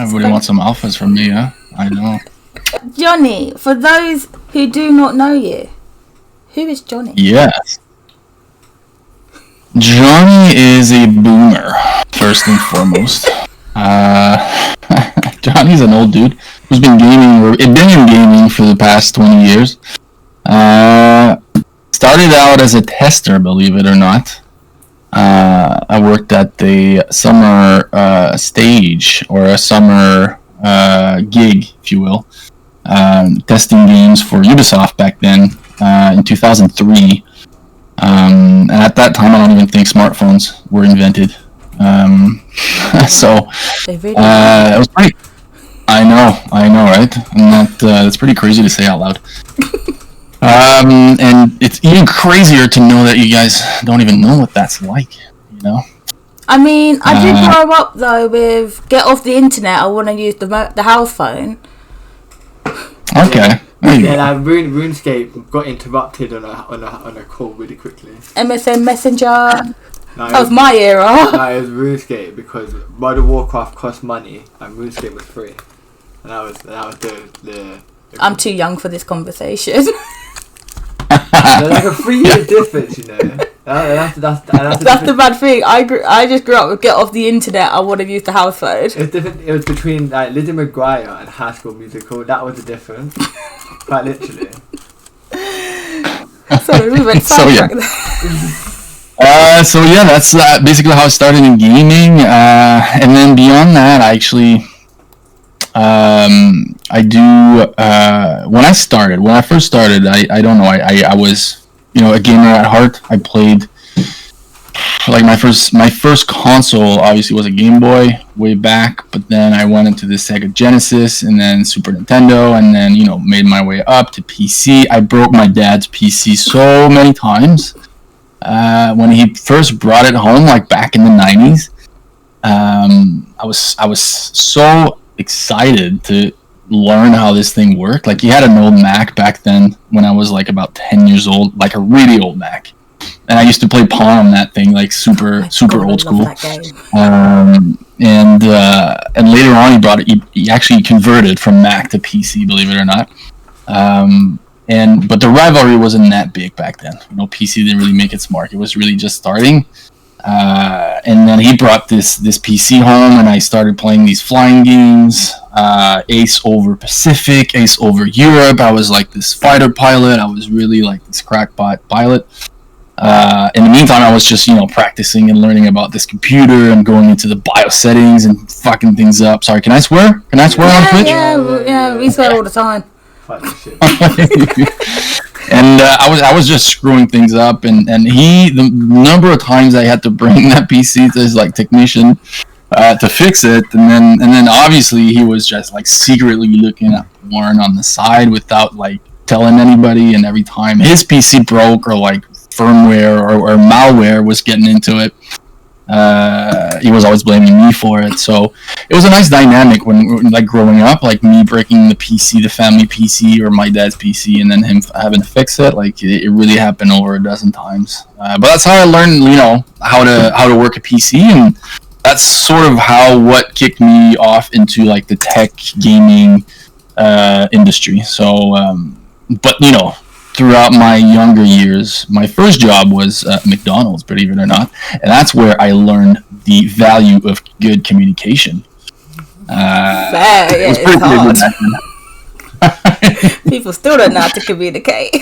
Everybody wants some alphas from me, huh? I know. Johnny, for those who do not know you, who is Johnny? Yes. Johnny is a boomer, first and foremost. Johnny's an old dude who's been in gaming for the past 20 years. Started out as a tester, believe it or not. I worked at the summer stage, or a summer gig, if you will, testing games for Ubisoft back then in 2003. And at that time, I don't even think smartphones were invented. So it was pretty. I know, right? And that's pretty crazy to say out loud. And it's even crazier to know that you guys don't even know what that's like, you know? I mean, I did grow up, though, with get off the internet, I want to use the house phone. Okay. Yeah, RuneScape got interrupted on a call really quickly. MSN Messenger. That was my era. No, it was RuneScape, because World of Warcraft cost money and RuneScape was free. And that was the I'm too young for this conversation. There's like a 3-year difference, you know. That's the bad thing. I just grew up with get off the internet. I want to use the house phone. It's different. It was between like Lizzie McGuire and High School Musical. That was the difference. Quite literally. Sorry, we went sidetrack there. So yeah, that's basically how I started in gaming. And then beyond that, I actually. I do, when I first started, I don't know, I was, a gamer at heart. I played, like my first console obviously was a Game Boy way back, but then I went into the Sega Genesis and then Super Nintendo, and then, made my way up to PC. I broke my dad's PC so many times, when he first brought it home, like back in the 90s. I was so excited to learn how this thing worked. Like, he had an old Mac back then when I was like about 10 years old, like a really old Mac, and I used to play Pawn on that thing, like super old school. And later on he actually converted from Mac to PC, believe it or not. But the rivalry wasn't that big back then. PC didn't really make its mark. It was really just starting. And then he brought this PC home, and I started playing these flying games, Ace over Pacific, Ace over Europe. I was like this fighter pilot. I was really like this crackpot pilot. In the meantime, I was just, practicing and learning about this computer and going into the BIOS settings and fucking things up. Sorry, can I swear? Can I swear on Twitch? Yeah, we swear all the time. And I was just screwing things up, and the number of times I had to bring that PC to his like technician to fix it, and then obviously he was just like secretly looking at porn on the side without like telling anybody, and every time his PC broke or like firmware or malware was getting into it, he was always blaming me for it. So it was a nice dynamic when like growing up, like me breaking the family PC or my dad's PC, and then him having to fix it. Like it really happened over a dozen times. But that's how I learned, how to work a PC, and that's sort of what kicked me off into like the tech gaming industry. So, but throughout my younger years, my first job was at McDonald's, believe it or not, and that's where I learned the value of good communication. It's hard. People still don't know how to communicate.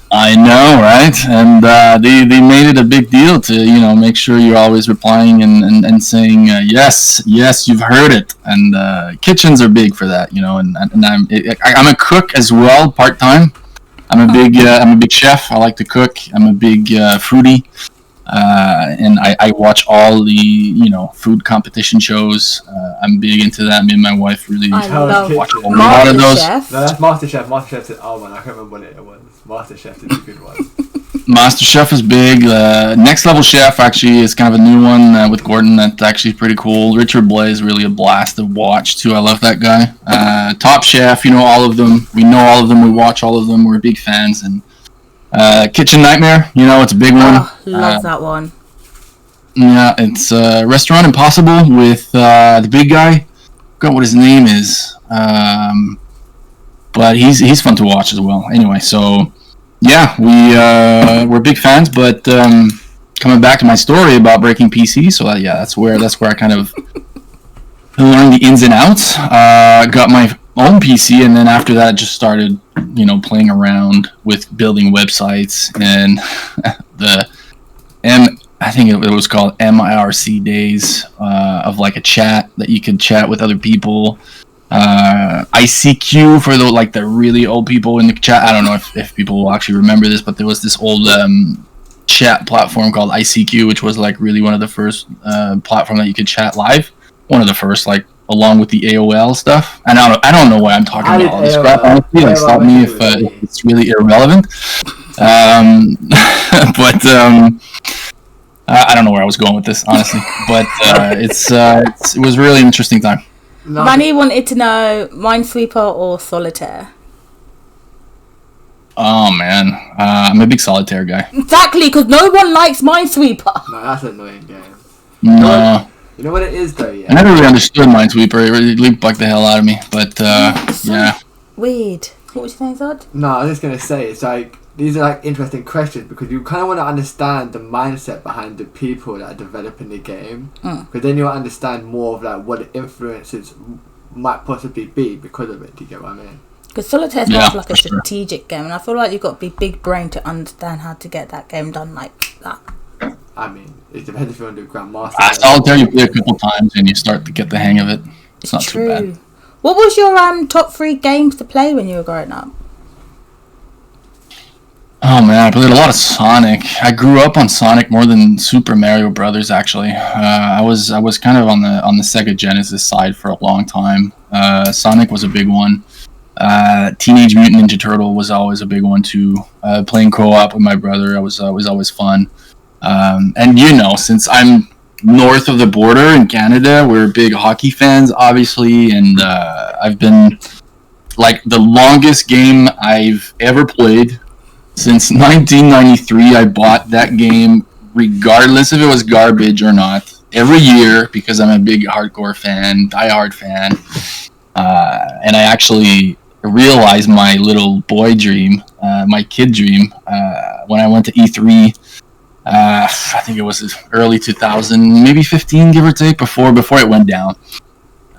I know, right? And they made it a big deal to make sure you're always replying and saying yes, you've heard it. And kitchens are big for that, and I'm a cook as well, part-time. I'm a big chef. I like to cook. I'm a big foodie, and I watch all the food competition shows. I'm big into that. Me and my wife really watch a lot of those. No, that's MasterChef. MasterChef is I can't remember what it was. MasterChef is a good one. MasterChef is big. Next Level Chef actually is kind of a new one with Gordon. That's actually pretty cool. Richard Blais is really a blast to watch too. I love that guy. Top Chef, all of them. We know all of them. We watch all of them. We're big fans. And Kitchen Nightmare, it's a big one. Oh, love that one. Yeah, it's Restaurant Impossible with the big guy. forgot what his name is. But he's fun to watch as well. Anyway, so yeah, we're big fans. But coming back to my story about breaking PC, so that's where I kind of learned the ins and outs. Got my own PC, and then after that, just started playing around with building websites and I think it was called MIRC days of like a chat that you could chat with other people. ICQ for the really old people in the chat. I don't know if people will actually remember this, but there was this old chat platform called ICQ, which was like really one of the first platform that you could chat live. One of the first, like along with the AOL stuff. And I don't know why I'm talking about all this crap. Honestly, like, stop me if it's really irrelevant. But I don't know where I was going with this, honestly. But it was really an interesting time. Manny wanted to know Minesweeper or Solitaire. Oh man, I'm a big Solitaire guy. Exactly, because no one likes Minesweeper. No, that's an annoying game. No. You know what it is though, yeah? I never really understood Minesweeper. It really bugged the hell out of me. But yeah. Weird. What was you saying, Zod? No, I was just gonna say, it's like these are like interesting questions because you kind of want to understand the mindset behind the people that are developing the game, because then you'll understand more of like what the influences might possibly be because of it. Do you get what I mean? Because Solitaire is more of like a strategic game, and I feel like you've got to be big brain to understand how to get that game done like that. I mean, it depends if you want to do Grandmaster. Solitaire you play a couple times and you start to get the hang of it. It's not too bad. What was your top 3 games to play when you were growing up? Oh man, I played a lot of Sonic. I grew up on Sonic more than Super Mario Brothers. Actually, I was kind of on the Sega Genesis side for a long time. Sonic was a big one. Teenage Mutant Ninja Turtle was always a big one too. Playing co-op with my brother, was always fun. And since I'm north of the border in Canada, we're big hockey fans, obviously, and I've been like the longest game I've ever played. Since 1993, I bought that game regardless if it was garbage or not, every year, because I'm a big hardcore fan, diehard fan. And I actually realized my little boy dream, my kid dream, when I went to E3. I think it was early 2000, maybe 15, give or take, before it went down.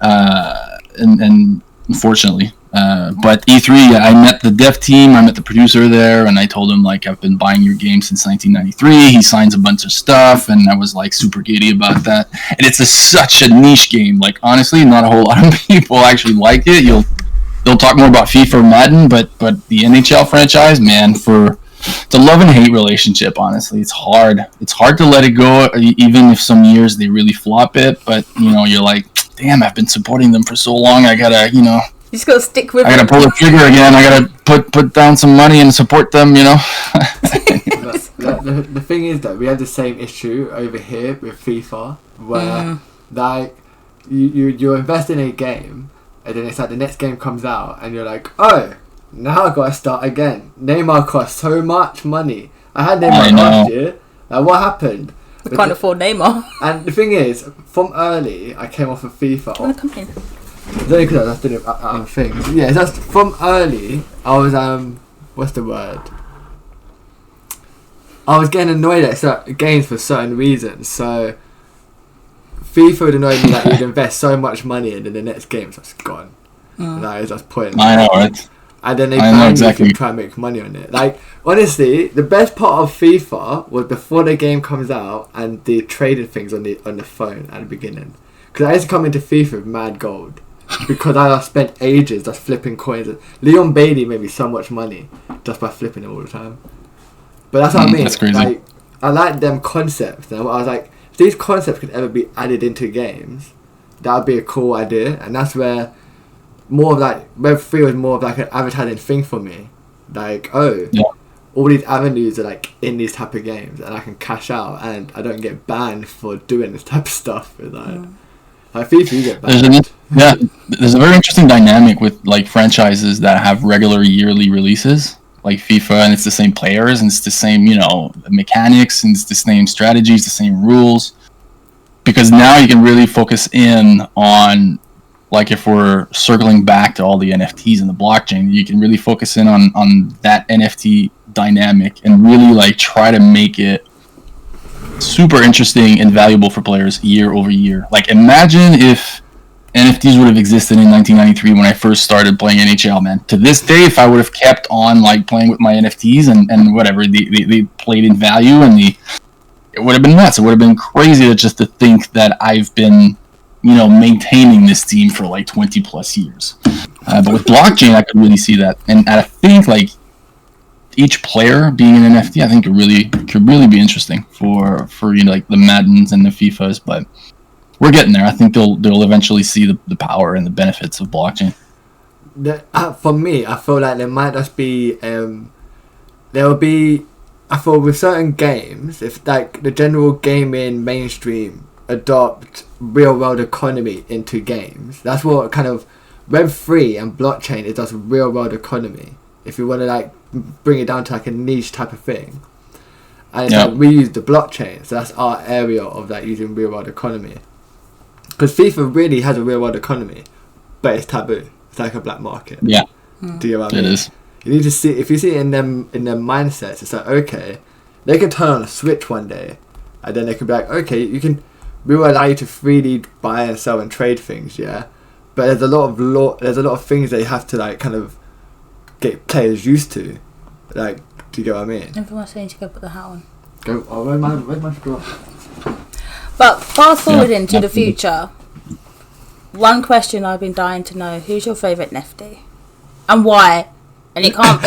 And unfortunately. But E3, I met the dev team, I met the producer there, and I told him, like, I've been buying your game since 1993. He signs a bunch of stuff, and I was, like, super giddy about that. And it's such a niche game. Like, honestly, not a whole lot of people actually like it. They'll talk more about FIFA or Madden, but the NHL franchise, man, it's a love and hate relationship, honestly. It's hard. It's hard to let it go, even if some years they really flop it. But, you're like, damn, I've been supporting them for so long. I gotta, You just gotta stick with it. I gotta pull the trigger again. I gotta put down some money and support them, The thing is that we have the same issue over here with FIFA, where like you invest in a game, and then it's like the next game comes out, and you're like, oh, now I gotta start again. Neymar cost so much money. I had Neymar last year. Like, what happened? We can't afford Neymar. And the thing is, from early, I came off of FIFA. Do you wanna come in? It's only because I was doing other things. Yeah, just from early, I was what's the word? I was getting annoyed at certain games for certain reasons. So FIFA would annoy me that you'd invest so much money and then the next game's just gone. That is just pointless. I know, right? And then they ban you if you try and make money on it. Like, honestly, the best part of FIFA was before the game comes out and the trading things on the phone at the beginning. Because I used to come into FIFA with mad gold. Because I spent ages just flipping coins. Leon Bailey made me so much money just by flipping it all the time. But that's what I mean. That's crazy. Like, I like them concepts. And I was like, if these concepts could ever be added into games, that would be a cool idea. And that's where more of like Web3 was more of like an advertising thing for me. Like, all these avenues are like in these type of games, and I can cash out, and I don't get banned for doing this type of stuff. It's like FIFA, you get banned. There's a very interesting dynamic with like franchises that have regular yearly releases, like FIFA, and it's the same players, and it's the same, mechanics, and it's the same strategies, the same rules. Because now you can really focus in on like if we're circling back to all the NFTs in the blockchain, you can really focus in on that NFT dynamic and really like try to make it super interesting and valuable for players year over year. Like imagine if NFTs would have existed in 1993 when I first started playing NHL, man. To this day, if I would have kept on like playing with my NFTs and whatever, they played in value and it would have been nuts. It would have been crazy to think that I've been, maintaining this team for like 20 plus years. But with blockchain, I could really see that. And I think like each player being an NFT, I think could really be interesting for like the Maddens and the FIFAs, but we're getting there. I think they'll eventually see the power and the benefits of blockchain. For me, I feel like there might just be I feel with certain games, if like the general gaming mainstream adopt real world economy into games, that's what kind of Web3 and blockchain is, just real world economy. If you want to like bring it down to like a niche type of thing, and like, we use the blockchain, so that's our area of like using real world economy. Because FIFA really has a real world economy, but it's taboo. It's like a black market. Yeah, do you know what I mean? It is. You need to see, if you see it in their mindsets, it's like, okay, they can turn on a switch one day, and then they can be like, okay, we will allow you to freely buy and sell and trade things, yeah. But there's a lot of things that you have to like kind of get players used to, like, do you get what I mean? Everyone's saying to go put the hat on. Go. Oh, where's my straw? But fast forward into the future. One question I've been dying to know: who's your favourite Nefty, and why? And it can't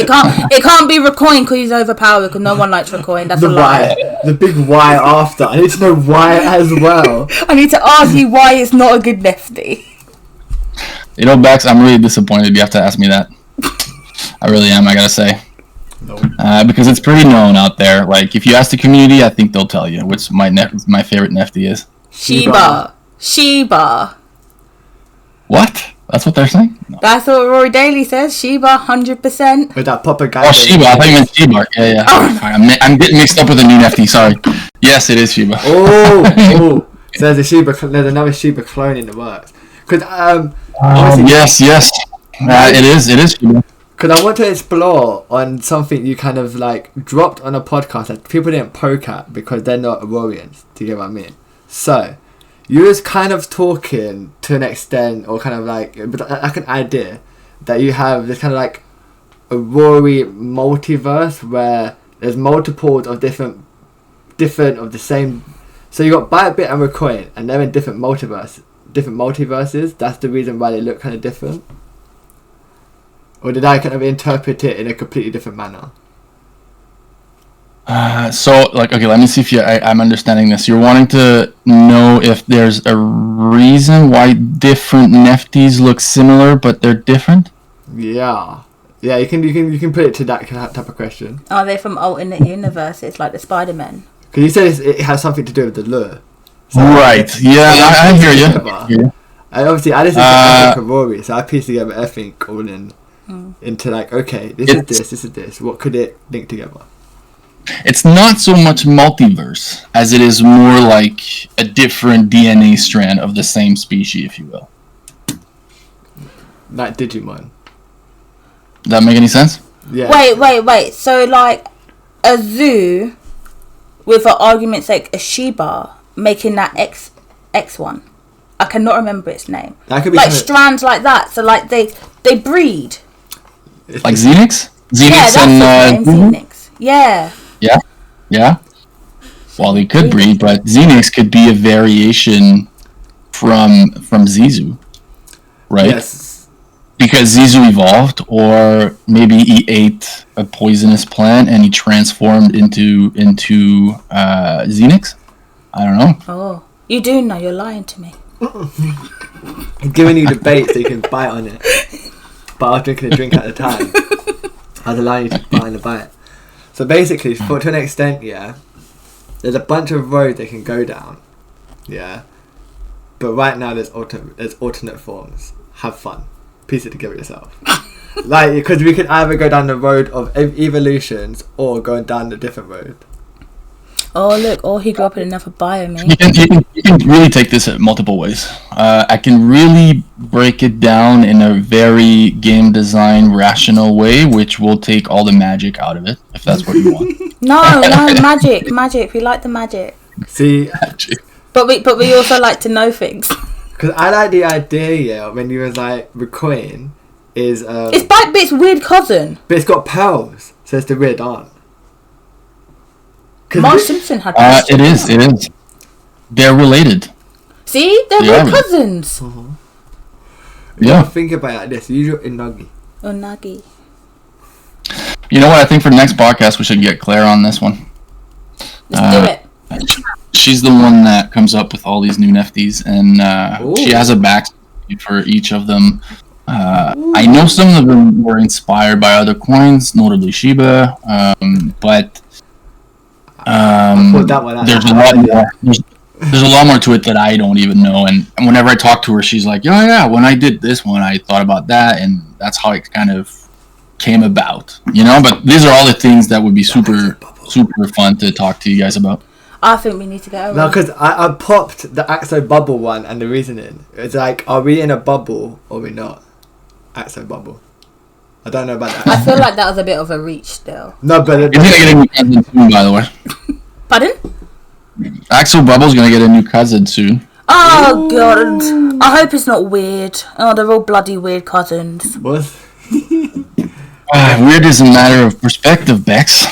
be Recoin because he's overpowered. Because no one likes Recoin. That's a lie. The big why after. I need to know why as well. I need to ask you why it's not a good Nefty. Bex, I'm really disappointed. You have to ask me that. I really am. I gotta say. No. Because it's pretty known out there. Like if you ask the community, I think they'll tell you which my favorite Nefty is. Shiba. What? That's what they're saying? No. That's what Aurory Daily says. Shiba, 100%. With that Papa guy. Oh, Shiba. I thought you meant Shiba. Yeah. Oh. I'm getting mixed up with a new Nefty. Sorry. Yes, it is Shiba. Oh. So there's another Shiba clone in the works. Cause yes. It is Shiba. Because I want to explore on something you kind of like dropped on a podcast that people didn't poke at because they're not Aurorians. Do you get what I mean? So, you was kind of talking to an extent, or kind of like an idea that you have this kind of like Aurory multiverse where there's multiples of different of the same. So you got Bytebit and Recoin, and they're in different multiverses. That's the reason why they look kind of different. Or did I kind of interpret it in a completely different manner? Okay, let me see if I'm understanding this. You're wanting to know if there's a reason why different Nefties look similar, but they're different? Yeah. Yeah, you can put it to that type of question. Are they from alternate universes, like the Spider-Man? Because you said it has something to do with the lure. So right, yeah, I hear you. And obviously, I listen to Aurory, so I piece together everything all into like, okay, this is this. What could it link together? It's not so much multiverse as it is more like a different DNA strand of the same species, if you will. Like Digimon. Does that make any sense? Yeah. Wait. So like a zoo with, for argument's sake, a Shiba making that X1. I cannot remember its name. That could be like strands like that. So like they breed. Like Xenix? Xenix. Yeah. Yeah. Well, they could breed, but Xenix could be a variation from Zizu, right? Yes. Because Zizu evolved, or maybe he ate a poisonous plant and he transformed into Xenix. I don't know. Oh, you do know. You're lying to me. I'm giving you the bait so you can bite on it. But I was drinking a drink at the time. I was allowing you to bite on the bite. So basically, to an extent, yeah, there's a bunch of roads they can go down, yeah. But right now, there's alternate forms. Have fun. Piece it together yourself. Like, because we could either go down the road of evolutions or go down a different road. Oh look! Or he grew up in another biome. You can really take this at multiple ways. I can really break it down in a very game design rational way, which will take all the magic out of it, if that's what you want. No, magic. We like the magic. See, but we also like to know things. because I like the idea, when you was like recording, is It's Bite-Bit's weird cousin. but it's got pearls, so it's the weird aunt. Marge Simpson had It is. They're related. See, they're Yeah. weird cousins. Yeah. Think about it like this. Usual Inagi. Unagi. You know what? I think for the next podcast, we should get Claire on this one. Let's do it. She's the one that comes up with all these new NFTs, and she has a backstory for each of them. I know some of them were inspired by other coins, notably Shiba, but Put that one out. there's a lot more. There's a lot more to it that I don't even know. And whenever I talk to her, she's like, "Oh yeah, when I did this one, I thought about that, and that's how it kind of came about." You know, but these are all the things that would be super fun to talk to you guys about. I think we need to go. No, because I popped the Axo bubble one, and the reasoning it's like, are we in a bubble or we not? Axo bubble. I don't know about that. I feel like that was a bit of a reach still. No, but He's gonna get a new cousin soon, by the way. Pardon? Axel Bubble's gonna get a new cousin soon. Oh god. I hope it's not weird. Oh, they're all bloody weird cousins. what? Weird is a matter of perspective, Bex.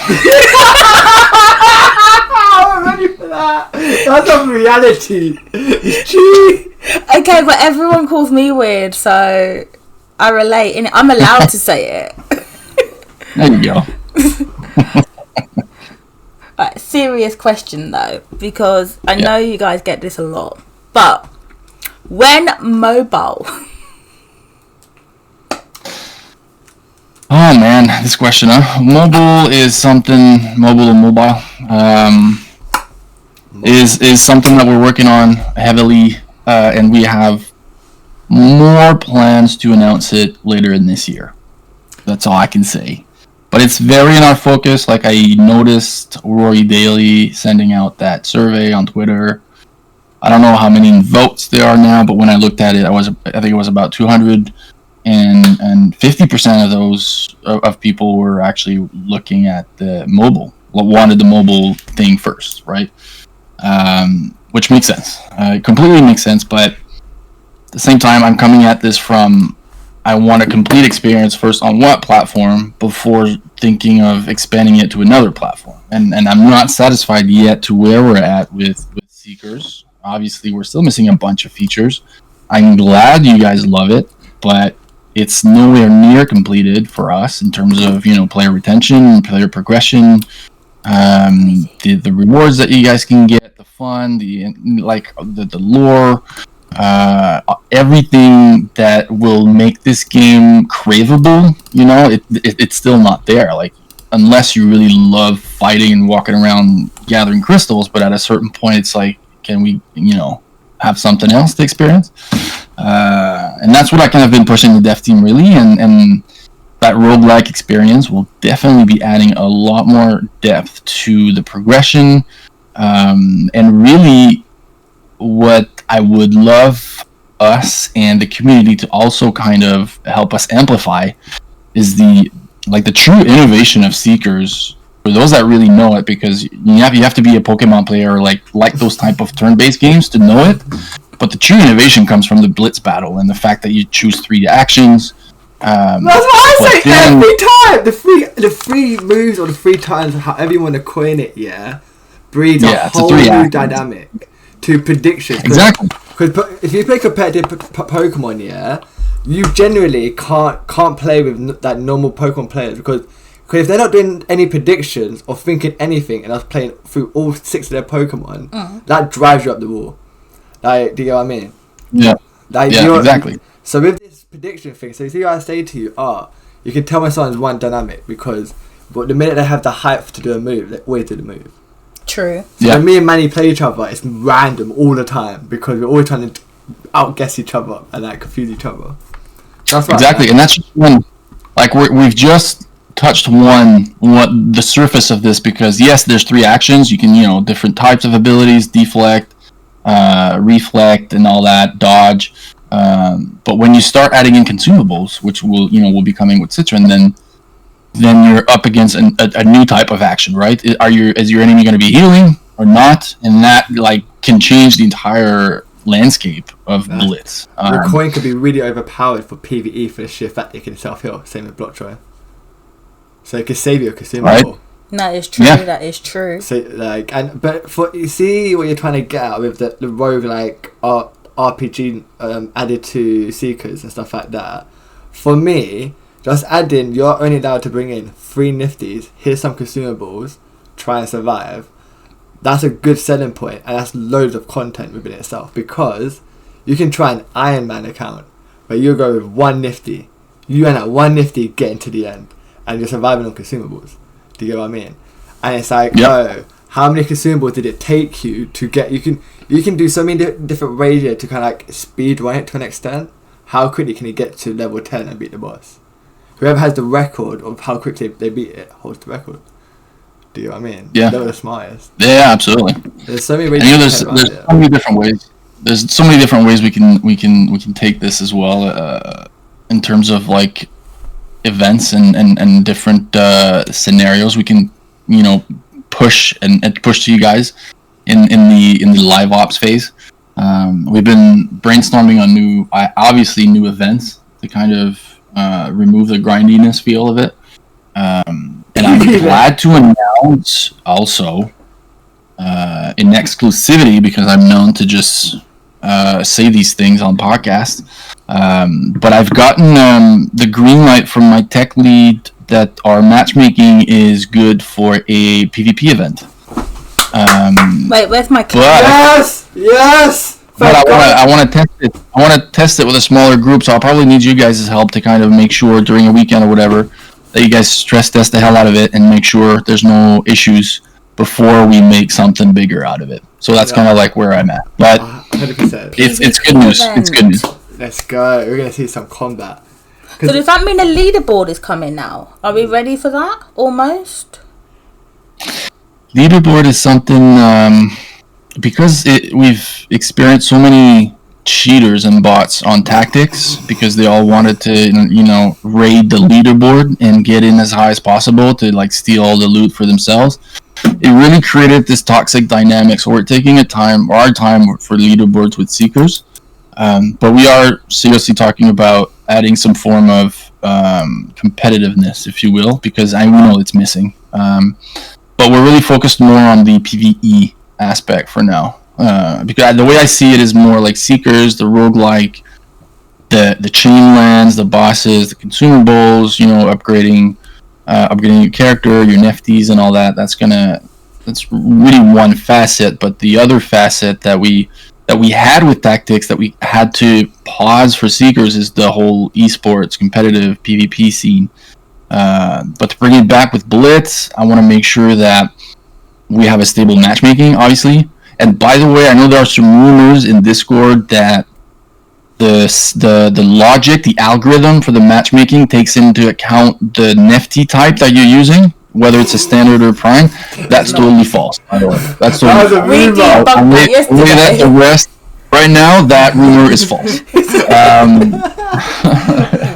I'm ready for that. That's a reality. Gee. Okay, but everyone calls me weird, so I relate. And I'm allowed to say it. There you go. Right, serious question though, because I know you guys get this a lot. But when mobile, Oh man, this question, huh? Mobile is something. Mobile and mobile is something that we're working on heavily, and we have more plans to announce it later in this year. That's all I can say. But it's very in our focus. Like I noticed Aurory Daily sending out that survey on Twitter. I don't know how many votes there are now, but when I looked at it, I think it was about 200, and 50% of those of people were actually looking at the mobile, wanted the mobile thing first, right? Which makes sense. It completely makes sense, but at the same time, I'm coming at this from I want a complete experience first on what platform before thinking of expanding it to another platform. And I'm not satisfied yet to where we're at with Seekers. Obviously, we're still missing a bunch of features. I'm glad you guys love it, but it's nowhere near completed for us in terms of, player retention, player progression, the rewards that you guys can get, the fun, the lore, everything that will make this game craveable. It's still not there. Like, unless you really love fighting and walking around gathering crystals, but at a certain point, it's like, can we, have something else to experience? And that's what I kind of been pushing the dev team really, and that roguelike experience will definitely be adding a lot more depth to the progression, and really what I would love us and the community to also kind of help us amplify is the true innovation of Seekers. For those that really know it, because you have to be a Pokemon player, like those type of turn-based games to know it. But the true innovation comes from the Blitz battle and the fact that you choose 3 actions. That's what I say every time. The free moves or the 3 times, however you want to coin it, breeds a whole new dynamic to predictions. Exactly. Because if you play competitive Pokemon, you generally can't play with that normal Pokemon players because if they're not doing any predictions or thinking anything and us playing through all 6 of their Pokemon, that drives you up the wall. Like, do you know what I mean? Yeah. Exactly. So with this prediction thing, so you see what I say to you, you can tell when someone's one dynamic but the minute they have the hype to do a move, they always do the move. True. So when me and Manny play each other, it's random all the time because we're always trying to outguess each other and confuse each other. That's exactly, and that's just when, we've just touched what the surface of this, because yes, there's 3 actions. You can, different types of abilities, deflect, reflect and all that, dodge. But when you start adding in consumables, which will be coming with Citron, then you're up against a new type of action, right? Is your enemy going to be healing or not? And that can change the entire landscape of Blitz. Your coin could be really overpowered for PvE for the sheer fact that it can self-heal, same with Block Troy. So it could save you a consumable. Right. That is true. Yeah. That is true. So but for you see what you're trying to get out with the rogue RPG added to Seekers and stuff like that. For me, just add in, you're only allowed to bring in 3 nifties, here's some consumables, try and survive. That's a good selling point, and that's loads of content within itself, because you can try an Iron Man account where you go with 1 nifty, you end at 1 nifty getting to the end, and you're surviving on consumables. Do you get what I mean? And it's like, how many consumables did it take you to get? You can do so many different ways here to kind of speed run it to an extent. How quickly can you get to level 10 and beat the boss? Whoever has the record of how quickly they beat it holds the record. Do you know what I mean? Yeah. They're the smartest. Yeah, absolutely. There's so many ways. There's so many different ways. There's so many different ways we can take this as well, in terms of events and different scenarios we can push to you guys in the live ops phase. We've been brainstorming on new events to kind of remove the grindiness feel of it, and I'm glad to announce also in exclusivity, because I'm known to just say these things on podcast. But I've gotten the green light from my tech lead that our matchmaking is good for a PvP event. Wait, where's my camera? Yes. But I want to test it. I want to test it with a smaller group, so I'll probably need you guys' help to kind of make sure during a weekend or whatever that you guys stress test the hell out of it and make sure there's no issues before we make something bigger out of it. So that's kind of where I'm at. But 100%. It's good news. It's good news. Let's go. We're gonna see some combat. So does that mean the leaderboard is coming now? Are we ready for that? Almost. Leaderboard is something because we've experienced so many cheaters and bots on tactics because they all wanted to raid the leaderboard and get in as high as possible to steal all the loot for themselves. It really created this toxic dynamic. So we're taking our time for leaderboards with Seekers. But we are seriously talking about adding some form of competitiveness, if you will, because I know it's missing. But we're really focused more on the PvE aspect for now. Because the way I see it is more like Seekers, the roguelike, the chain lands, the bosses, the consumables, upgrading your character, your nifties and all that. That's really one facet, but the other facet that we had with tactics that we had to pause for Seekers is the whole esports competitive PvP scene. But to bring it back with Blitz, I want to make sure that we have a stable matchmaking, obviously. And by the way, I know there are some rumors in Discord that the logic, the algorithm for the matchmaking takes into account the nifty type that you're using, whether it's a standard or prime. That's totally false, by the way. That's totally false. I'll lay that to rest. Right now, that rumor is false.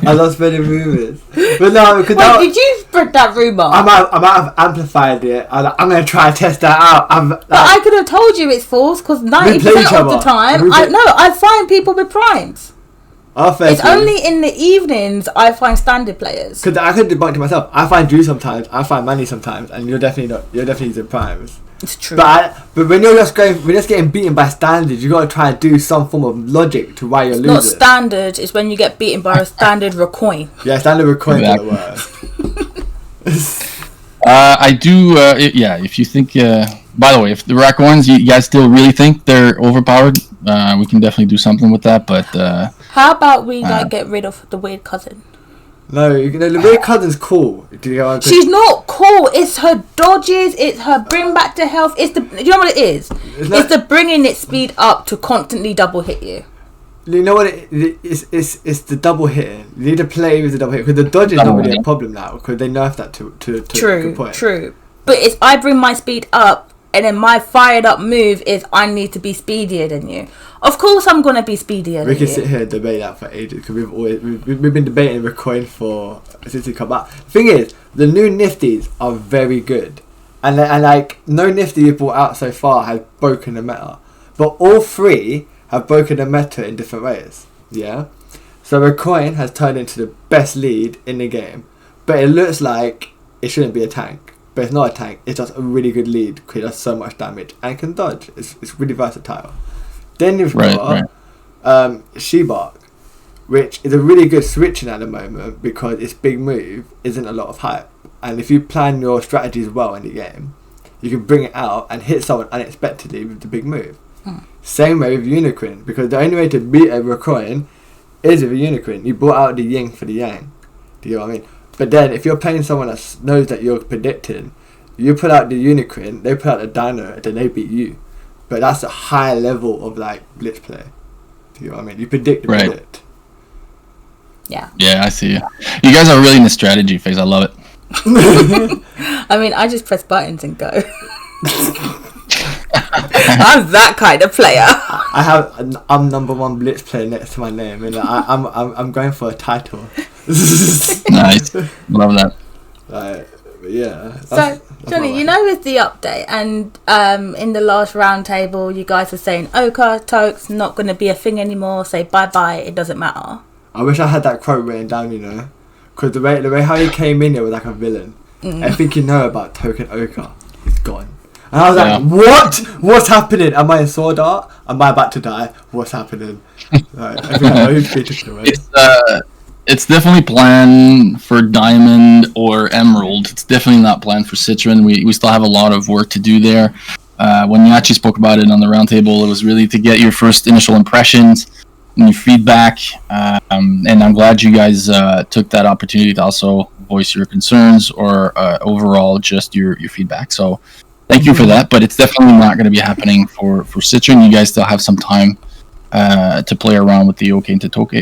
I love spreading rumors. But no, did you spread that rumor? I might have amplified it. I'm going to try and test that out. But I could have told you it's false because 90% of the time, I find people with primes. It's only in the evenings I find standard players. Because I could debunk to myself. I find Drew sometimes, I find Manny sometimes, and you're definitely not. You're definitely using primes. It's true. But when you're just getting beaten by standards, you got to try and do some form of logic to why you're losing. Not standard. It's when you get beaten by a standard recoin. Yeah, standard recoin is the word. I do. If you think. By the way, if the Racoins, you guys still really think they're overpowered, we can definitely do something with that. But how about we get rid of the weird cousin? No, the weird cousin's cool. She's not cool. It's her dodges. It's her bring back to health. It's the. You know what it is? It's the bringing its speed up to constantly double hit you. You know what it's the double hitting. You need to play with the double hit because the dodge is not really a problem now because they nerfed that to a good point. True. But I bring my speed up and then my fired up move is I need to be speedier than you. Of course I'm going to be speedier than you. We can sit here and debate that for ages because we've been debating the coin since it come out. The thing is, the new Nifties are very good, and like no Nifty you brought out so far has broken the meta, but all three have broken the meta in different ways. Yeah, so the coin has turned into the best lead in the game, but it looks like it shouldn't be a tank. But it's not a tank. It's just a really good lead because it does so much damage and can dodge. It's really versatile. Then you've got She-Bark, which is a really good switching at the moment because its big move isn't a lot of hype. And if you plan your strategies well in the game, you can bring it out and hit someone unexpectedly with the big move. Same way with Unicorn, because the only way to beat a coin is with a Unicorn. You brought out the yin for the yang. Do you know what I mean? But then if you're playing someone that knows that you're predicting, you put out the Unicorn, they put out the Dino, and then they beat you. But that's a high level of like blitz play. Do you know what I mean? You predict the predict. Yeah. Yeah, I see you. You guys are really in the strategy phase. I love it. I mean, I just press buttons and go. I'm that kind of player. I'm number one blitz player next to my name, and I'm going for a title. Nice, love that. Yeah. So, Johnny, you know, with the update and in the last round table, you guys were saying Ochre, Tokes, not going to be a thing anymore. Say bye-bye, it doesn't matter. I wish I had that quote written down, you know. Because the way how he came in here was like a villain. Everything you know about Token Ochre is gone. And I was like, what? What's happening? Am I in Sword Art? Am I about to die? What's happening? Like, it's definitely planned for Diamond or Emerald. It's definitely not planned for Citron. We still have a lot of work to do there. When Yachi spoke about it on the roundtable, it was really to get your first initial impressions and your feedback. And I'm glad you guys took that opportunity to also voice your concerns or overall just your feedback. So thank you for that. But it's definitely not going to be happening for Citron. You guys still have some time to play around with the OK into Toke,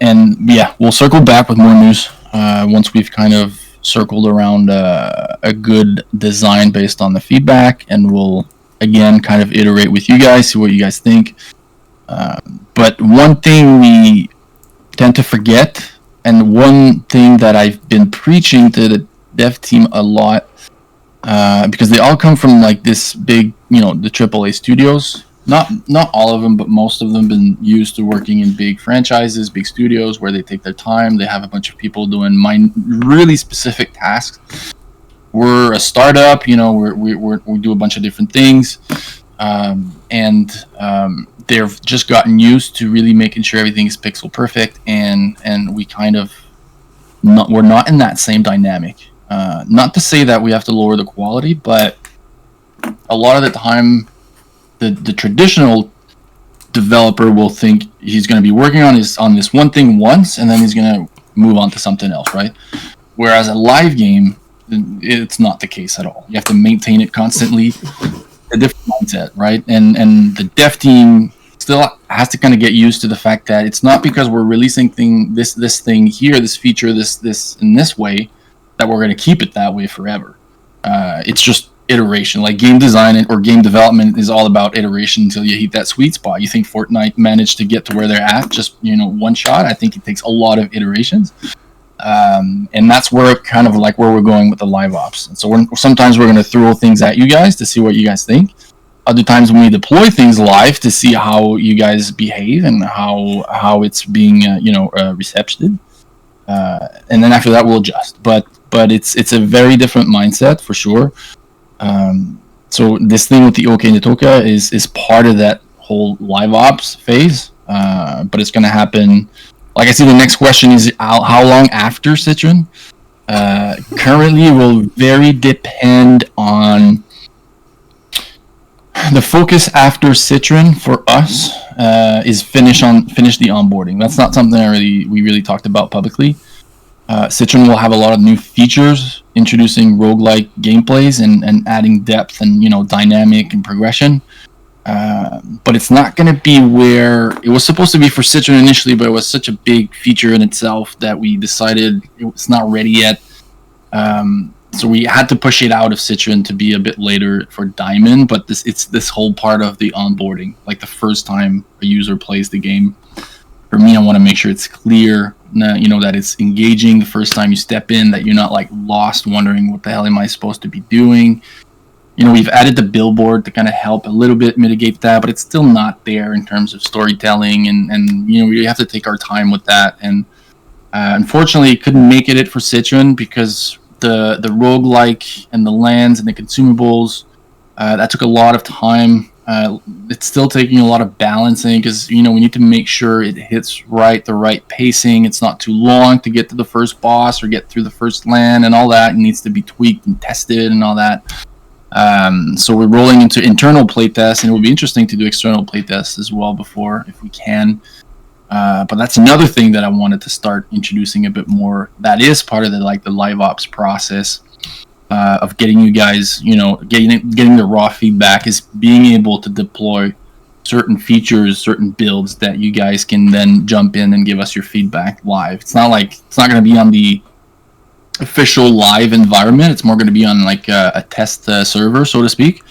and yeah, we'll circle back with more news once we've kind of circled around a good design based on the feedback, and we'll again kind of iterate with you guys, see what you guys think. But one thing we tend to forget, and one thing that I've been preaching to the dev team a lot, because they all come from like this big, the AAA studios. Not all of them, but most of them been used to working in big franchises, big studios where they take their time. They have a bunch of people doing really specific tasks. We're a startup, we do a bunch of different things, and they've just gotten used to really making sure everything is pixel perfect, and we kind of we're not in that same dynamic. Not to say that we have to lower the quality, but a lot of the time, the traditional developer will think he's going to be working on this one thing once, and then he's going to move on to something else, right? Whereas a live game, it's not the case at all. You have to maintain it constantly, a different mindset, right? And the dev team still has to kind of get used to the fact that it's not because we're releasing this thing here, this feature, this in this way, that we're going to keep it that way forever. It's just iteration. Like game design or game development is all about iteration until you hit that sweet spot. You think Fortnite managed to get to where they're at just one shot? I think it takes a lot of iterations, and that's where kind of like where we're going with the live ops. And so sometimes we're going to throw things at you guys to see what you guys think. Other times when we deploy things live to see how you guys behave and how it's being receptioned, and then after that we'll adjust. But it's a very different mindset for sure. So this thing with the OK and the Toka is part of that whole live ops phase, but it's going to happen. Like I see, the next question is how long after Citron. Currently, will very depend on the focus after Citron for us. Is finish the onboarding. That's not something we really talked about publicly. Citron will have a lot of new features, introducing roguelike gameplays and adding depth and dynamic and progression. But it's not going to be where it was supposed to be for Citron initially, but it was such a big feature in itself that we decided it's not ready yet. So we had to push it out of Citron to be a bit later for Diamond, but it's this whole part of the onboarding. Like the first time a user plays the game, for me, I want to make sure it's clear, that it's engaging the first time you step in, that you're not like lost wondering what the hell am I supposed to be doing. We've added the billboard to kind of help a little bit mitigate that, but it's still not there in terms of storytelling, and we have to take our time with that. And unfortunately, couldn't make it for Citron because the roguelike and the lands and the consumables, that took a lot of time. It's still taking a lot of balancing because we need to make sure it hits the right pacing. It's not too long to get to the first boss or get through the first land, and all that needs to be tweaked and tested and all that. So we're rolling into internal playtests, and it will be interesting to do external playtests as well before, if we can. But that's another thing that I wanted to start introducing a bit more. That is part of the live ops process of getting you guys, getting the raw feedback, is being able to deploy certain features, certain builds that you guys can then jump in and give us your feedback live. It's not going to be on the official live environment. It's more going to be on like a test server, so to speak.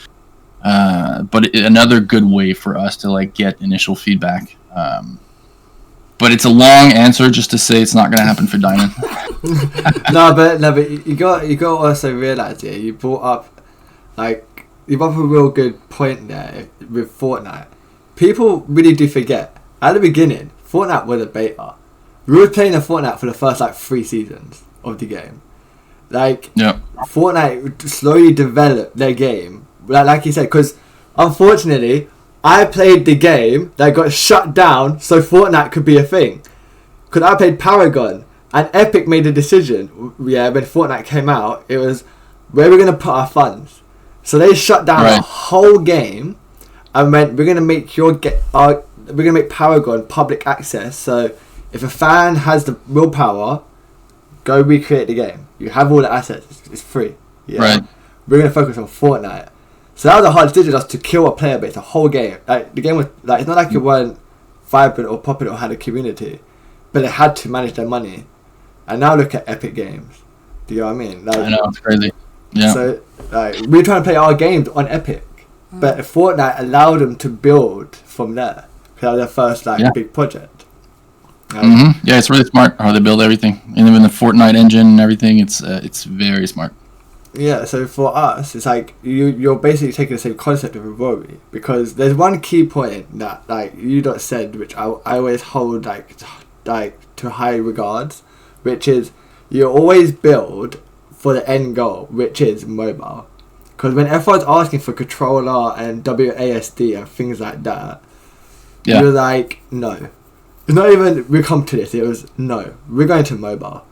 But another good way for us to like get initial feedback. But it's a long answer just to say it's not going to happen for Diamond. no, but you got to also realize here. You brought up a real good point there with Fortnite. People really do forget at the beginning Fortnite was a beta. We were playing a Fortnite for the first 3 seasons of the game. Fortnite slowly developed their game, like you said, because unfortunately I played the game that got shut down so Fortnite could be a thing. Because I played Paragon, and Epic made a decision, when Fortnite came out, it was where we're going to put our funds. So they shut down the whole game and went, we're going to make Paragon public access, so if a fan has the willpower, go recreate the game. You have all the assets. It's free. Yeah. Right. We're going to focus on Fortnite. So that was a hard decision, just to kill a player base, the whole game. The game was it's not like it weren't vibrant or popular or had a community, but they had to manage their money. And now look at Epic Games. Do you know what I mean? I know, it's crazy. Yeah. So we're trying to play our games on Epic, but Fortnite allowed them to build from there. Because that was their first big project. Yeah, it's really smart how they build everything, and even the Fortnite engine and everything. It's very smart. Yeah, so for us, it's like you're basically taking the same concept of Aurory, because there's one key point that you not said, which I always hold to high regards, which is you always build for the end goal, which is mobile. Because when everyone's asking for controller and WASD and things like that, you're like, no. It's not even we come to this, it was no, we're going to mobile.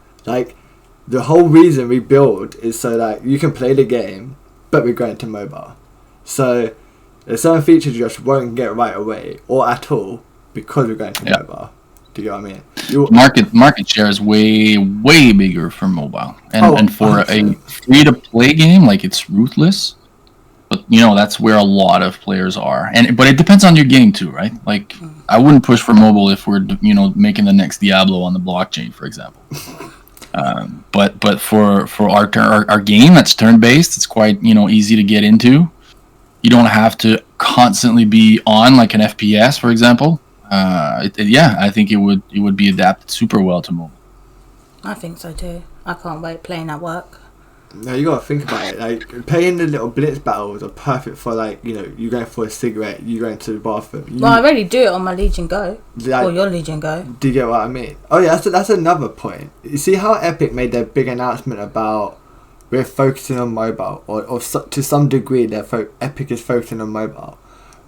The whole reason we build is so that you can play the game, but we're going to mobile. So there's some features you just won't get right away or at all because we're going to mobile. Do you know what I mean? Market share is way bigger for mobile, and for 100%. A free to play game, it's ruthless. But that's where a lot of players are, but it depends on your game too, right? I wouldn't push for mobile if we're making the next Diablo on the blockchain, for example. But for our game that's turn based, it's quite easy to get into. You don't have to constantly be on like an FPS, for example. I think it would be adapted super well to mobile. I think so too. I can't wait playing at work. No, you gotta think about it. Playing the little blitz battles are perfect for you going for a cigarette, you going to the bathroom. I already do it on my Legion Go. Or your Legion Go. Do you get what I mean? Oh yeah, that's another point. You see how Epic made their big announcement about we're focusing on mobile, or to some degree, Epic is focusing on mobile.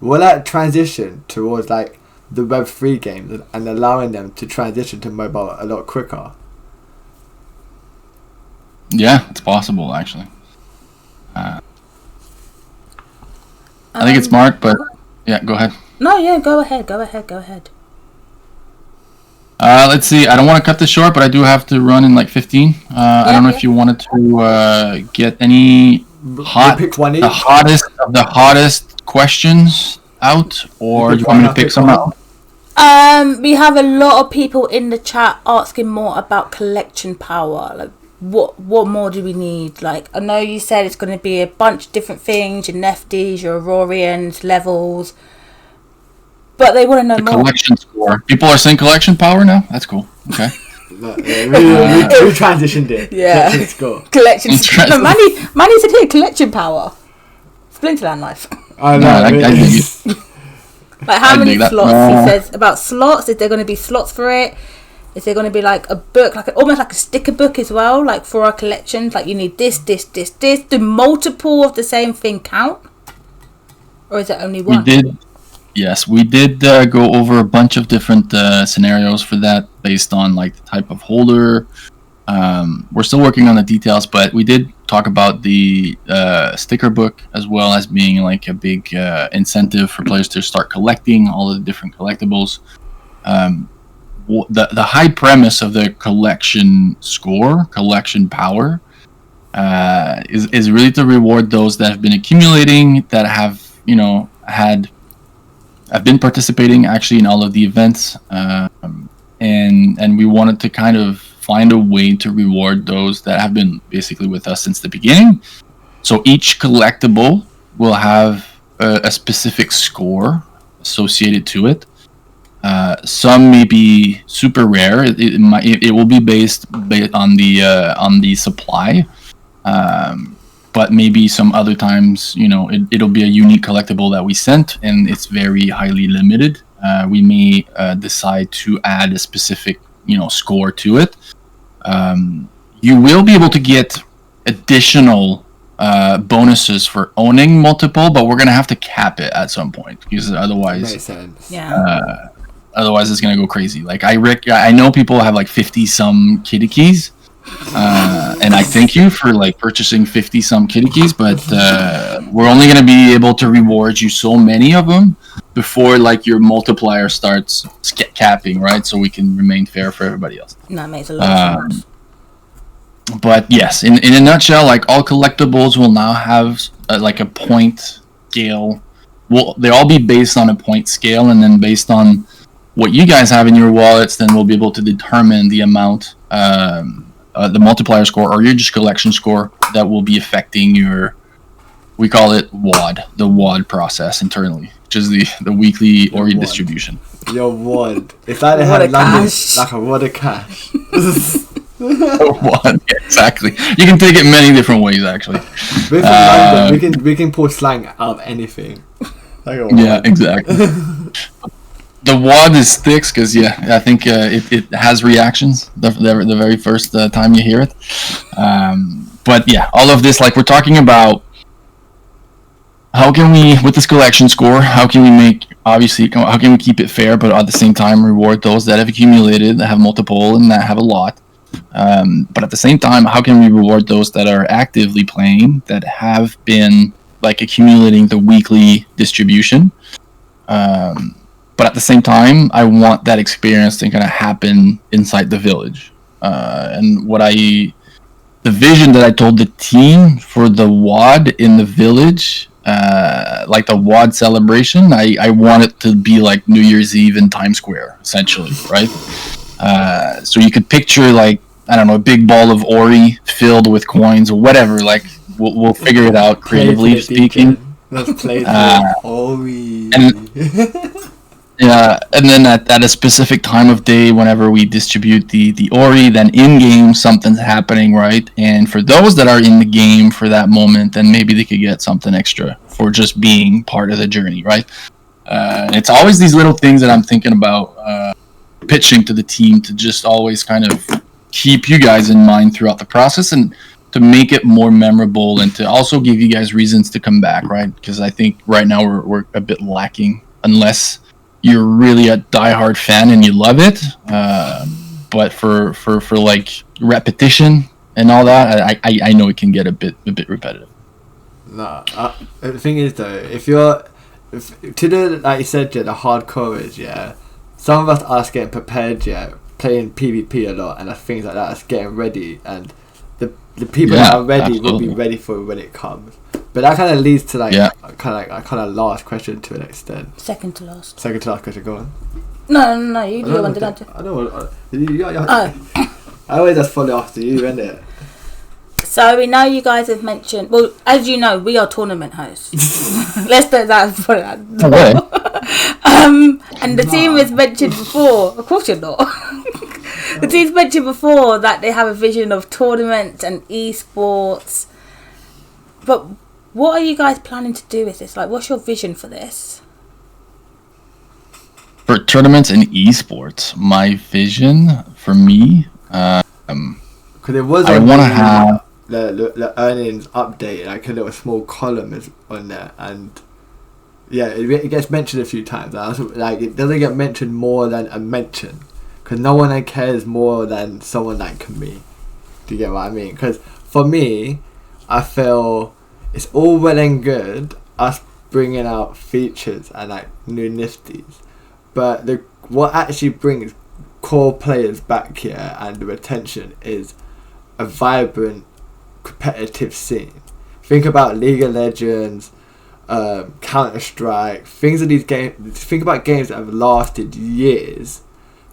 Will that transition towards the Web3 games and allowing them to transition to mobile a lot quicker? Yeah, it's possible actually. I think it's smart, but yeah, go ahead. No, yeah, go ahead. Let's see. I don't want to cut this short, but I do have to run in 15. I don't know if you wanted to get any the hottest questions out, or do you want me to pick some out? We have a lot of people in the chat asking more about collection power. what more do we need? Like, I know you said it's going to be a bunch of different things, your Nefties, your Aurorians, levels, but they want to know more. Collection score. People are saying collection power now? That's cool. Okay. We transitioned it. Yeah. Collection score. Collection score. No, Manny said here, collection power. Splinterland life. I know. I dig it. Like, how many slots? He says about slots. Is there going to be slots for it? Is there going to be like a book, like almost like a sticker book as well, like for our collections? Like, you need this. Do multiple of the same thing count, or is it only one? We did go over a bunch of different scenarios for that based on like the type of holder. We're still working on the details, but we did talk about the sticker book as well as being like a big incentive for players to start collecting all of the different collectibles. The high premise of the collection score, collection power, is really to reward those that have been accumulating, that have have been participating actually in all of the events, and we wanted to kind of find a way to reward those that have been basically with us since the beginning. So each collectible will have a specific score associated to it. Some may be super rare. It will be based on the supply, but maybe some other times, it'll be a unique collectible that we sent, and it's very highly limited. We may decide to add a specific score to it. You will be able to get additional bonuses for owning multiple, but we're gonna have to cap it at some point, because otherwise, makes sense. Yeah. Otherwise, it's gonna go crazy. Like I know people have like 50 some kitty keys, and I thank you for like purchasing 50 some kitty keys, but we're only gonna be able to reward you so many of them before like your multiplier starts capping, right? So we can remain fair for everybody else. That makes a lot of sense. But yes, in a nutshell, like all collectibles will now have like a point scale. They'll all be based on a point scale, and then based on what you guys have in your wallets, then we'll be able to determine the amount, the multiplier score or your just collection score that will be affecting your, we call it WAD, the WAD process internally, which is the weekly Aurory distribution. Your WAD. If that had landed like a wad of cash. WAD, exactly. You can take it many different ways, actually. We're from London. We can pull slang out of anything. Yeah, exactly. The WAD is sticks because I think it has reactions the very first time you hear it. But yeah, all of this, like we're talking about, how can we, with this collection score, how can we keep it fair, but at the same time reward those that have accumulated, that have multiple, and that have a lot. But at the same time, how can we reward those that are actively playing, that have been like accumulating the weekly distribution? But at the same time, I want that experience to kind of happen inside the village. And the vision that I told the team for the WAD in the village, like the WAD celebration, I want it to be like New Year's Eve in Times Square, essentially, right? So you could picture like, I don't know, a big ball of Aurory filled with coins or whatever. Like we'll figure it out creatively speaking. Let's play Aurory. Yeah, and then at a specific time of day, whenever we distribute the Aurory, then in game something's happening, right? And for those that are in the game for that moment, then maybe they could get something extra for just being part of the journey, right? It's always these little things that I'm thinking about pitching to the team to just always kind of keep you guys in mind throughout the process, and to make it more memorable, and to also give you guys reasons to come back, right? Because I think right now we're a bit lacking, unless you're really a diehard fan and you love it. But for like repetition and all that, I know it can get a bit repetitive. No, the thing is though, if to do like you said, the hardcore, some of us are getting prepared, playing PvP a lot and things like that, it's getting ready, and the people that are ready will be ready for it when it comes. But that kind of leads to kind of last question to an extent. Second to last question. Go on. No. You do one. Did I do? I don't want. I always just follow after you, innit? So we know you guys have mentioned. Well, as you know, we are tournament hosts. Let's put that. And the team has mentioned before. Of course, you're not. The team's mentioned before that they have a vision of tournaments and esports. But what are you guys planning to do with this? Like, what's your vision for this? For tournaments and esports, my vision for me, because it was I want to have the earnings update, like a little small column is on there, and yeah, it gets mentioned a few times. Like it doesn't get mentioned more than a mention, because no one cares more than someone like me. Do you get what I mean? Because for me, I feel it's all well and good us bringing out features and like new nifties, but what actually brings core players back here and the retention is a vibrant competitive scene. Think about League of Legends, Counter-Strike, things of these games. Think about games that have lasted years.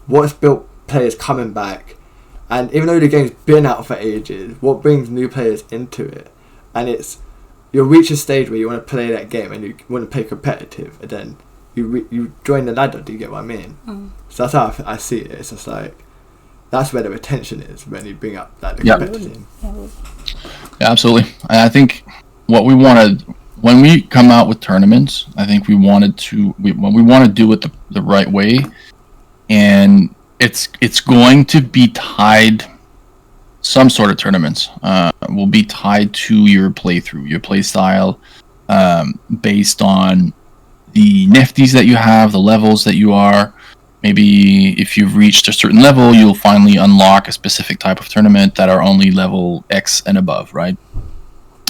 What's built players coming back, and even though the game's been out for ages, what brings new players into it? And it's you'll reach a stage where you want to play that game and you want to play competitive, and then you join the ladder. Do you get what I mean? So that's how I see it. It's just like that's where the retention is when you bring up like the competitive. Yeah, absolutely. I think what we wanted when we come out with tournaments, I think we want to do it the right way, and it's going to be tied. Some sort of tournaments will be tied to your playthrough, your play style, based on the nifties that you have, the levels that you are. Maybe if you've reached a certain level, you'll finally unlock a specific type of tournament that are only level X and above, right?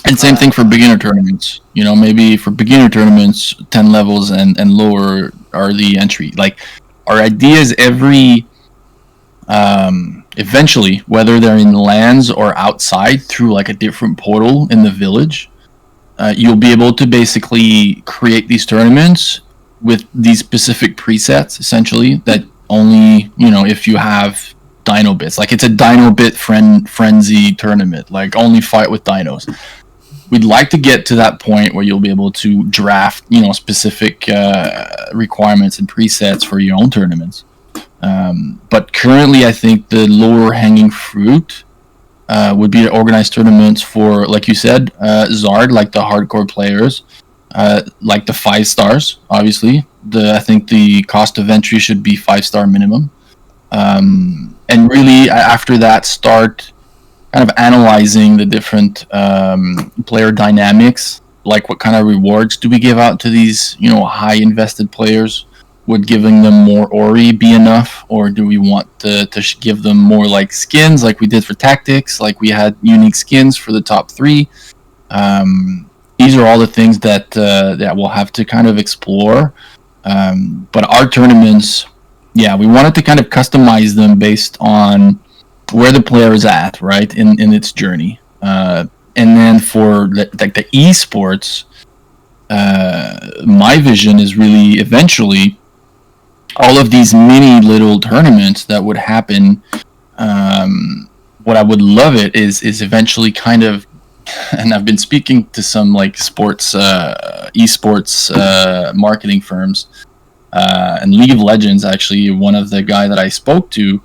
And same thing for beginner tournaments. You know, maybe for beginner tournaments, 10 levels and lower are the entry. Like, our idea is eventually, whether they're in lands or outside through like a different portal in the village, you'll be able to basically create these tournaments with these specific presets, essentially, that only, if you have dino bits. Like, it's a dino bit frenzy tournament, like only fight with dinos. We'd like to get to that point where you'll be able to draft, specific requirements and presets for your own tournaments. But currently, I think the lower hanging fruit would be to organize tournaments for, like you said, Zard, like the hardcore players, like the 5 stars. Obviously, I think the cost of entry should be 5-star minimum, and really after that, start kind of analyzing the different player dynamics. Like, what kind of rewards do we give out to these, high invested players? Would giving them more Aurory be enough, or do we want to give them more like skins, like we did for tactics, like we had unique skins for the top 3? These are all the things that we'll have to kind of explore. But our tournaments, we wanted to kind of customize them based on where the player is at, right, in its journey. And then for the esports, my vision is really eventually all of these mini little tournaments that would happen. What I would love it is eventually kind of, and I've been speaking to some like sports, esports marketing firms, and League of Legends, actually, one of the guy that I spoke to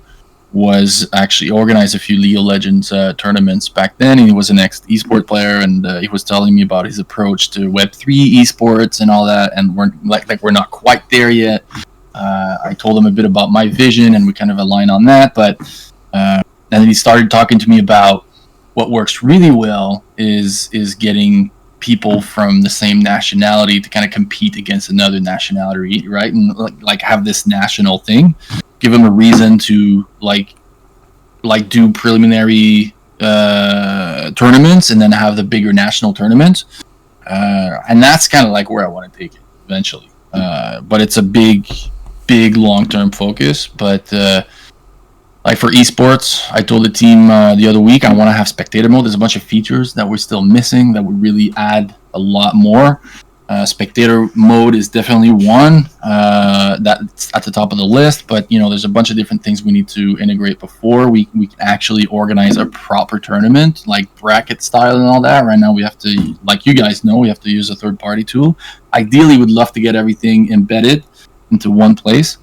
was actually organized a few League of Legends tournaments back then. He was an ex-esport player, and he was telling me about his approach to Web3 esports and all that, and we're not quite there yet. I told him a bit about my vision, and we kind of align on that. But then he started talking to me about what works really well is getting people from the same nationality to kind of compete against another nationality, right? And like have this national thing, give them a reason to like do preliminary tournaments, and then have the bigger national tournaments. And that's kind of like where I want to take it eventually. But it's a big long-term focus. But like for esports, I told the team the other week I want to have spectator mode. There's a bunch of features that we're still missing that would really add a lot more. Spectator mode is definitely one that's at the top of the list, but there's a bunch of different things we need to integrate before we can actually organize a proper tournament, like bracket style and all that. Right now we have to, like you guys know, we have to use a third-party tool. Ideally, we'd love to get everything embedded into one place,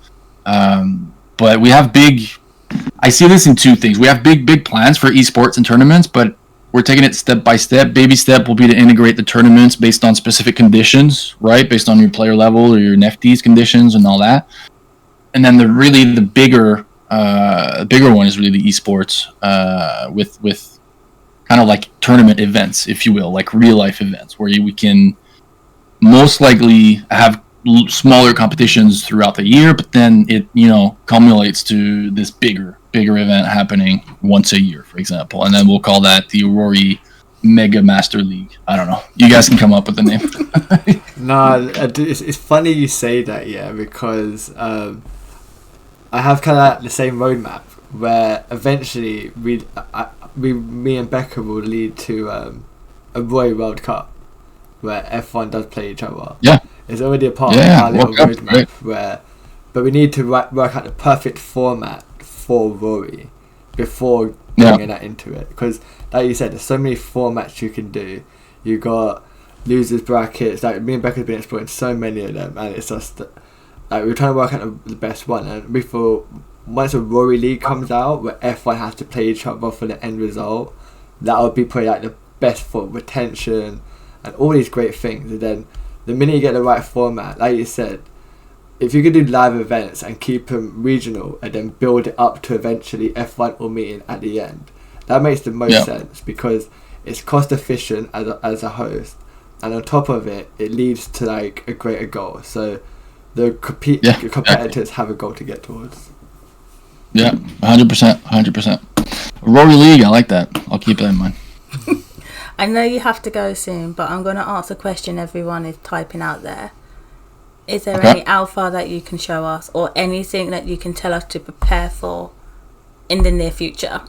but we have I see this in two things. We have big plans for esports and tournaments, but we're taking it step by step. Baby step will be to integrate the tournaments based on specific conditions, right? Based on your player level or your NFTs conditions and all that. And then the bigger one is really the esports with kind of like tournament events, if you will, like real life events where we can most likely have smaller competitions throughout the year, but then it culminates to this bigger event happening once a year, for example, and then we'll call that the Aurory Mega Master League. I don't know, you guys can come up with the name. No, it's funny you say that, yeah, because I have kind of the same roadmap where eventually me and Becca will lead to a Roy World Cup where F1 does play each other. Yeah. It's already a part of our little roadmap but we need to work out the perfect format for Rory before bringing that into it. Because, like you said, there's so many formats you can do. You got losers brackets. Like me and Becca have been exploring so many of them, and it's just like we're trying to work out the best one. And before once a Rory League comes out, where F1 has to play each other for the end result, that would be probably like the best for retention and all these great things. And then the minute you get the right format, like you said, if you could do live events and keep them regional and then build it up to eventually F1 or meeting at the end, that makes the most sense because it's cost efficient as a host, and on top of it, it leads to like a greater goal. So the competitors have a goal to get towards. Yeah, 100%. Rory League, I like that. I'll keep that in mind. I know you have to go soon, but I'm going to ask a question everyone is typing out there. Is there any alpha that you can show us or anything that you can tell us to prepare for in the near future?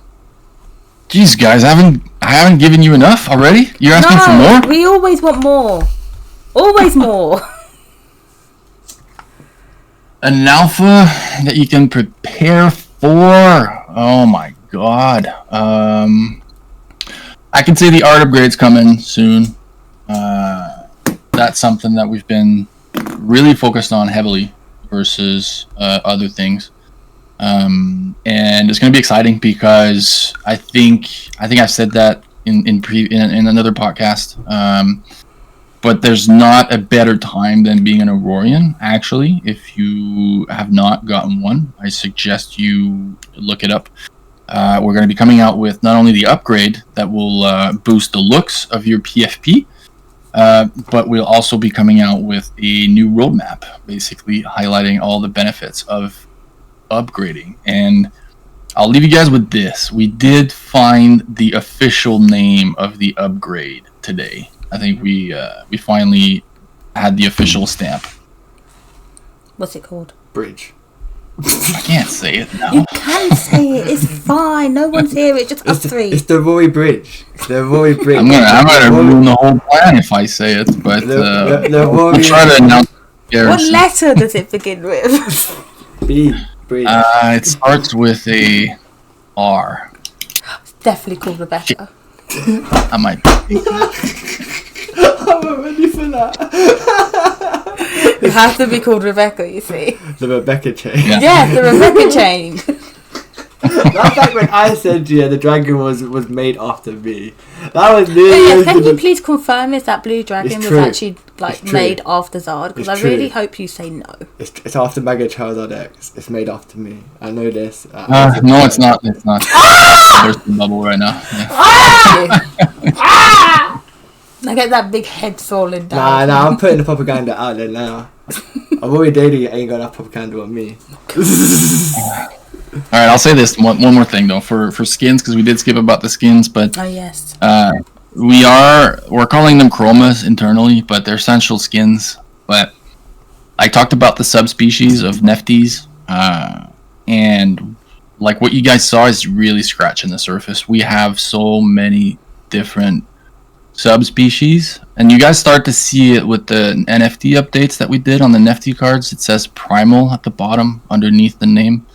Jeez, guys, I haven't given you enough already? You're asking for more? We always want more. Always more. An alpha that you can prepare for? Oh my god. I can say the art upgrade's coming soon. That's something that we've been really focused on heavily versus other things, and it's going to be exciting because I think I've said that in another podcast, but there's not a better time than being an Aurorian. Actually, if you have not gotten one, I suggest you look it up. We're going to be coming out with not only the upgrade that will boost the looks of your PFP, but we'll also be coming out with a new roadmap, basically highlighting all the benefits of upgrading. And I'll leave you guys with this. We did find the official name of the upgrade today. I think we finally had the official stamp. What's it called? Bridge. I can't say it now. You can say it. It's fine. No one's here. It's just us three. It's the Rory Bridge. The Rory Bridge. I'm gonna ruin the whole plan if I say it, but we'll try to announce. What letter does it begin with? B. Bridge. It starts with a R. It's definitely called Rebecca. I might. I'm ready for that. You have to be called Rebecca, you see. The Rebecca chain. Yeah, the Rebecca chain. That's like when I said the dragon was made after me. That was really. Can you please confirm if that blue dragon was actually made after Zard? Because I really hope you say no. It's after Mega Charizard X. It's made after me. I know this. No, it's not. It's not. There's the bubble right now. Yeah. I get that big head falling down. Nah, I'm putting the propaganda out there now. I'm already dating, ain't got enough propaganda on me. Alright, I'll say this one more thing though for skins, because we did skip about the skins, but yes, we're calling them chromas internally, but they're essential skins. But I talked about the subspecies of Nefties, and like what you guys saw is really scratching the surface. We have so many different subspecies, and you guys start to see it with the NFT updates that we did on the NFT cards. It says primal at the bottom underneath the name.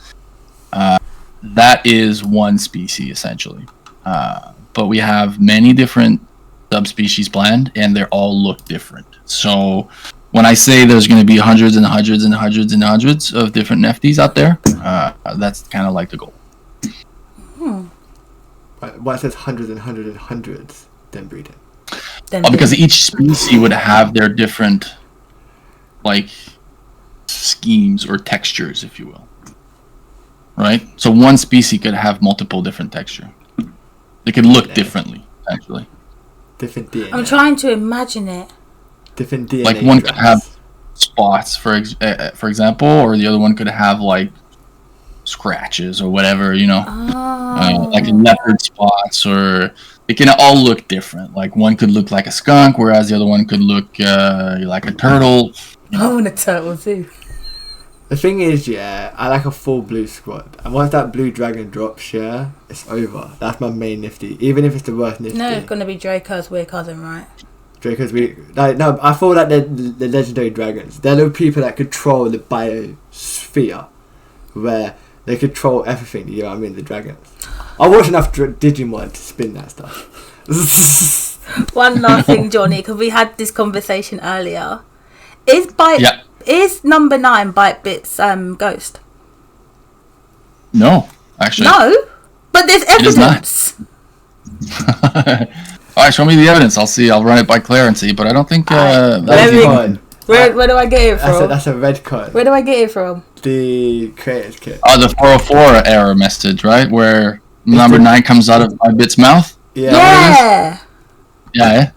That is one species essentially, but we have many different subspecies planned, and they all look different. So when I say there's going to be hundreds and hundreds and hundreds and hundreds of different NFTs out there, that's kind of like the goal. Why it says hundreds and hundreds and hundreds, then breeding? Because each species would have their different, like, schemes or textures, if you will. Right? So one species could have multiple different texture. They could look differently, actually. Different DNA. I'm trying to imagine it. Different DNA. Like one could have spots, for example, or the other one could have like scratches or whatever, you know, like leopard spots, or they can all look different. Like one could look like a skunk, whereas the other one could look like a turtle. I want a turtle too. The thing is, yeah, I like a full blue squad, and once that blue dragon drops, yeah, it's over. That's my main nifty, even if it's the worst nifty. No, it's gonna be Draco's weird cousin, right? Draco's no, I feel like they're the legendary dragons. They're the people that control the biosphere, where they control everything. You know what I mean? The dragons. I watched enough Digimon to spin that stuff. One last thing, Johnny, because we had this conversation earlier. Is number 9 Byte-Bit's ghost? No, actually. No, but there's evidence. All right, show me the evidence. I'll see. I'll run it by Claire and see. But I don't think. Where do I get it from? That's a red card. Where do I get it from? The creators kit. Oh, the 404 error message, right? Where number 9 comes out of Byte-Bit's mouth. Yeah. Yeah.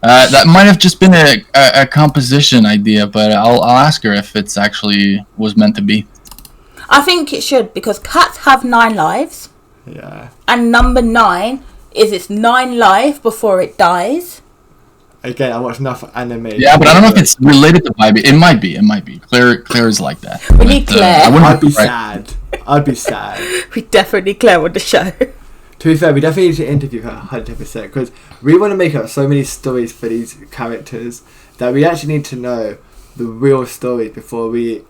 That might have just been a composition idea, but I'll ask her if it's actually was meant to be. I think it should, because cats have 9 lives. Yeah. And number 9 is its 9 life before it dies. Again, I watched enough anime. Yeah, but I don't know if it's related to Byte-Bit. It might be. Claire is like that. We need Claire. I'd be sad. I'd be sad. We definitely Claire on the show. To be fair, we definitely need to interview her 100%, because we want to make up so many stories for these characters that we actually need to know the real story before we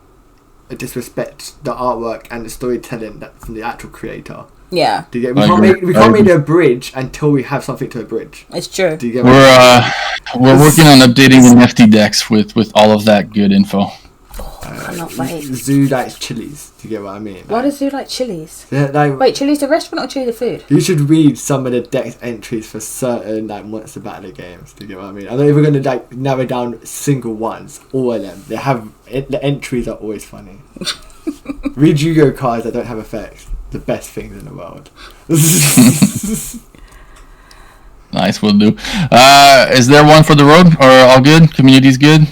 disrespect the artwork and the storytelling from the actual creator. Yeah. Do you get? We can't make a bridge until we have something to abridge. It's true. Do you get? We're working on updating the NFT decks with all of that good info. I cannot wait. Zoo likes chilies. Do you get what I mean? Why does Zoo like chilies? Yeah, Wait, Chili's the restaurant or Chili the food? You should read some of the deck entries for certain Monster Battler games. Do you get what I mean? I'm not even going to narrow down single ones. All of them. The entries are always funny. Read Yu-Gi-Oh cards that don't have effects. The best things in the world. Nice, will do. Is there one for the road, or all good? Community's good?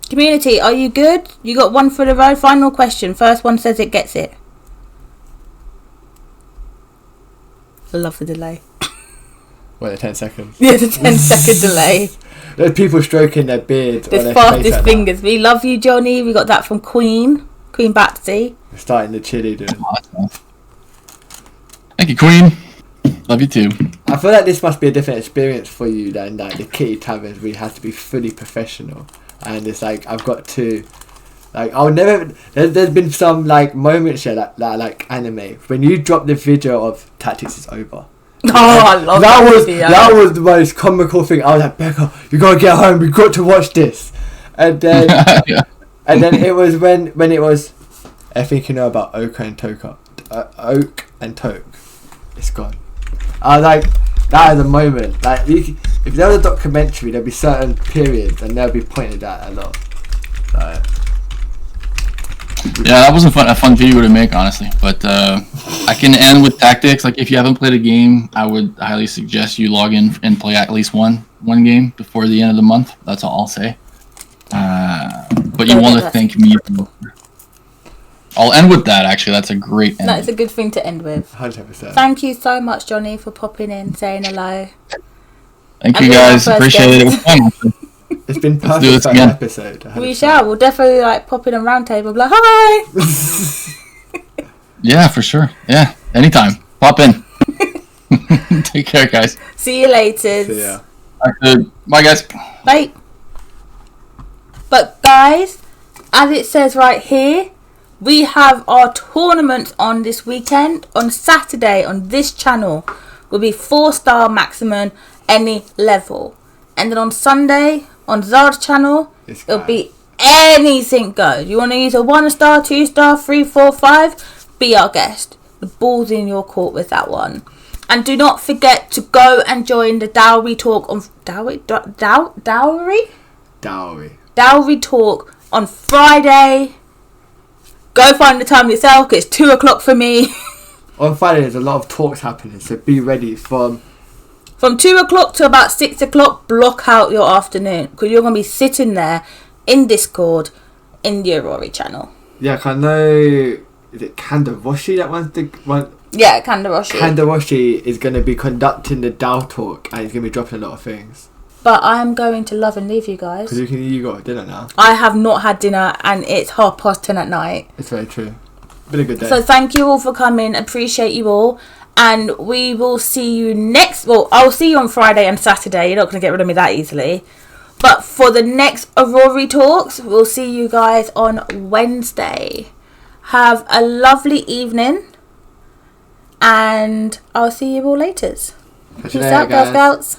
Community, are you good? You got one for the road? Final question. First one says it gets it. I love the delay. Wait, the 10 seconds. Yeah, the 10-second delay. There's people stroking their beards. The fastest fingers. We love you, Johnny. We got that from Queen Batsy. We're starting the chili, dude. Thank you, Queen. Love you too. I feel like this must be a different experience for you than the kitty taverns where you have to be fully professional. And it's like, I've got to, I'll never, there's been some moments here that like anime. When you drop the video of Tactics is over. Oh, I love that. That was the most comical thing. I was like, Becca, you gotta get home, we got to watch this. And then, and then it was when it was, I think you know about Oak and Toke. It's gone. I was like, that is a moment. If there was a documentary, there'd be certain periods and they'll be pointed at a lot. Yeah, that wasn't a fun video to make, honestly. But I can end with tactics. Like, if you haven't played a game, I would highly suggest you log in and play at least one game before the end of the month. That's all I'll say. But you want to thank me. I'll end with that, actually. That's a great end. That's a good thing to end with. 100%. Thank you so much, Johnny, for popping in, saying hello. Thank you, guys. Appreciate it. It was fun. It's been perfect for an episode. 100%. We shall. We'll definitely pop in a round table and be like, hi! Yeah, for sure. Yeah, anytime. Pop in. Take care, guys. See you later. See ya. Bye, guys. Bye. But guys, as it says right here, we have our tournament on this weekend. On Saturday on this channel will be 4-star maximum any level. And then on Sunday on Zard's channel, it'll be anything goes. You want to use a 1-star, 2-star, 3, 4, 5? Be our guest. The ball's in your court with that one. And do not forget to go and join the Dowry Talk on Dowry Talk on Friday. Go find the time yourself, 'cause it's 2 o'clock for me. On Friday there's a lot of talks happening, so be ready from 2 o'clock to about 6 o'clock. Block out your afternoon, because you're going to be sitting there in Discord in the Aurory channel. Yeah, I know. Is it Kandaroshi? That one's the one. Yeah, Kandaroshi. Kandaroshi is going to be conducting the Dow Talk, and he's going to be dropping a lot of things. But I'm going to love and leave you guys. Because you got dinner now. I have not had dinner, and it's 10:30 at night. It's very true. Been a good day. So thank you all for coming. Appreciate you all. And we will see you next... Well, I'll see you on Friday and Saturday. You're not going to get rid of me that easily. But for the next Aurory Talks, we'll see you guys on Wednesday. Have a lovely evening. And I'll see you all later. Peace out, Girl Scouts.